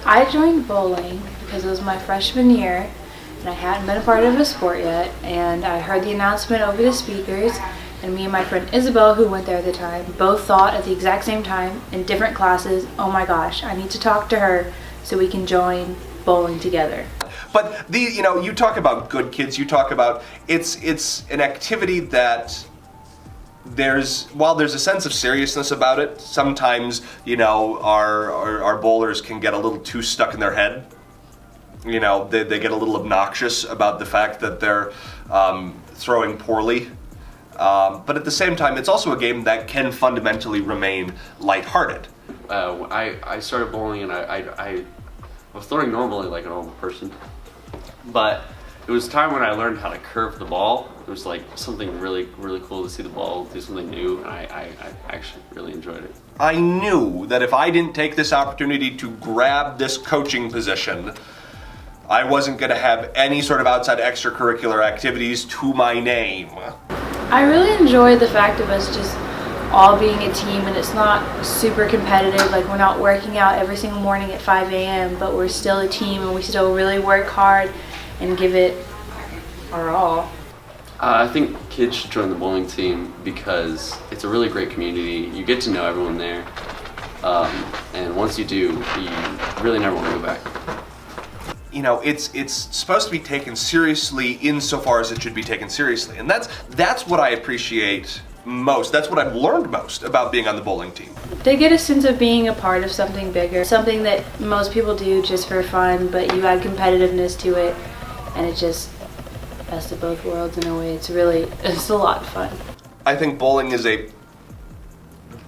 I joined bowling because it was my freshman year and I hadn't been a part of a sport yet, and I heard the announcement over the speakers, and me and my friend Isabel, who went there at the time, both thought at the exact same time in different classes, oh my gosh, I need to talk to her so we can join bowling together. But you talk about good kids, you talk about it's an activity that while there's a sense of seriousness about it, sometimes, our bowlers can get a little too stuck in their head. They get a little obnoxious about the fact that they're throwing poorly. But at the same time, it's also a game that can fundamentally remain lighthearted. I started bowling and I was throwing normally like a normal person, but it was time when I learned how to curve the ball. It was like something really, really cool to see the ball do something new, and I actually really enjoyed it. I knew that if I didn't take this opportunity to grab this coaching position, I wasn't going to have any sort of outside extracurricular activities to my name. I really enjoy the fact of us just all being a team, and it's not super competitive. Like, we're not working out every single morning at 5 a.m., but we're still a team and we still really work hard and give it our all. I think kids should join the bowling team because it's a really great community. You get to know everyone there, and once you do, you really never want to go back. It's supposed to be taken seriously insofar as it should be taken seriously, and that's what I appreciate most. That's what I've learned most about being on the bowling team. They get a sense of being a part of something bigger, something that most people do just for fun, but you add competitiveness to it, and it just best of both worlds in a way. It's a lot of fun. I think bowling is a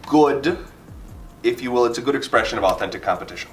good, if you will, it's a good expression of authentic competition.